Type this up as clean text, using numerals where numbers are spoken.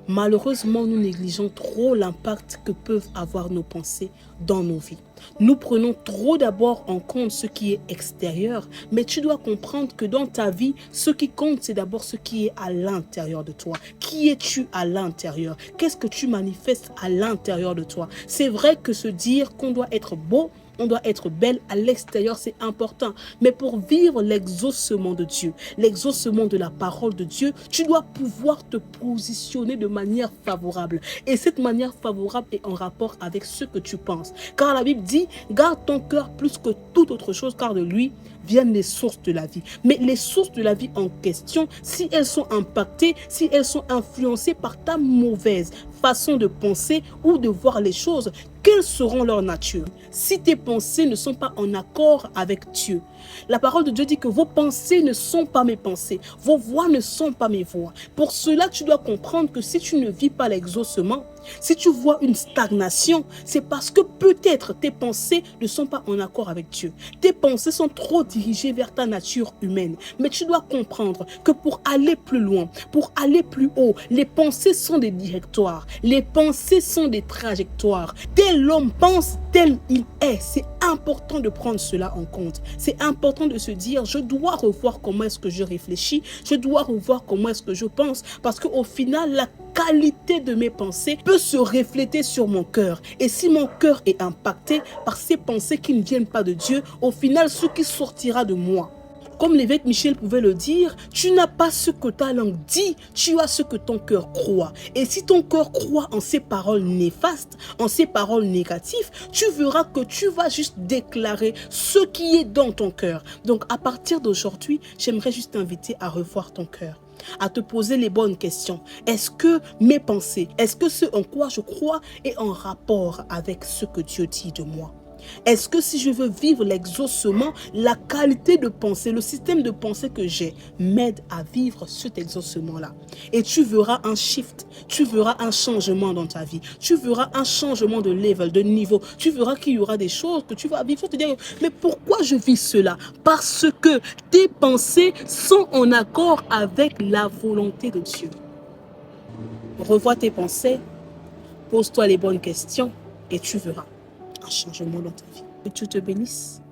Malheureusement, nous négligeons trop l'impact que peuvent avoir nos pensées dans nos vies. Nous prenons trop d'abord en compte ce qui est extérieur, mais tu dois comprendre que dans ta vie, ce qui compte, c'est d'abord ce qui est à l'intérieur de toi. Qui es-tu à l'intérieur? Qu'est-ce que tu manifestes à l'intérieur de toi? C'est vrai que se dire qu'on doit être beau, on doit être belle à l'extérieur, c'est important. Mais pour vivre l'exaucement de Dieu, l'exaucement de la parole de Dieu, tu dois pouvoir te positionner de manière favorable. Et cette manière favorable est en rapport avec ce que tu penses. Car la Bible dit, garde ton cœur plus que toute autre chose, car de lui viennent les sources de la vie. Mais les sources de la vie en question, si elles sont impactées, si elles sont influencées par ta mauvaise façon de penser ou de voir les choses, quelles seront leur nature? Si tes pensées ne sont pas en accord avec Dieu, la parole de Dieu dit que vos pensées ne sont pas mes pensées, vos voix ne sont pas mes voix. Pour cela, tu dois comprendre que si tu ne vis pas l'exaucement, si tu vois une stagnation, c'est parce que peut-être tes pensées ne sont pas en accord avec Dieu. Tes pensées sont trop dirigées vers ta nature humaine. Mais tu dois comprendre que pour aller plus loin, pour aller plus haut, les pensées sont des directoires. Les pensées sont des trajectoires. Tel l'homme pense, tel il est. C'est important de prendre cela en compte. C'est important de se dire, je dois revoir comment est-ce que je réfléchis, je dois revoir comment est-ce que je pense, parce qu'au final, la qualité de mes pensées peut se refléter sur mon cœur. Et si mon cœur est impacté par ces pensées qui ne viennent pas de Dieu, au final, ce qui sortira de moi, comme l'évêque Michel pouvait le dire, tu n'as pas ce que ta langue dit, tu as ce que ton cœur croit. Et si ton cœur croit en ces paroles néfastes, en ces paroles négatives, tu verras que tu vas juste déclarer ce qui est dans ton cœur. Donc à partir d'aujourd'hui, j'aimerais juste t'inviter à revoir ton cœur, à te poser les bonnes questions. Est-ce que mes pensées, est-ce que ce en quoi je crois est en rapport avec ce que Dieu dit de moi? Est-ce que si je veux vivre l'exaucement, la qualité de pensée, le système de pensée que j'ai m'aide à vivre cet exaucement-là? Et tu verras un shift, tu verras un changement dans ta vie, tu verras un changement de level, de niveau, tu verras qu'il y aura des choses que tu vas vivre, tu vas te dire, mais pourquoi je vis cela? Parce que tes pensées sont en accord avec la volonté de Dieu. Revois tes pensées, pose-toi les bonnes questions et tu verras un changement dans ta vie. Que Dieu te bénisse.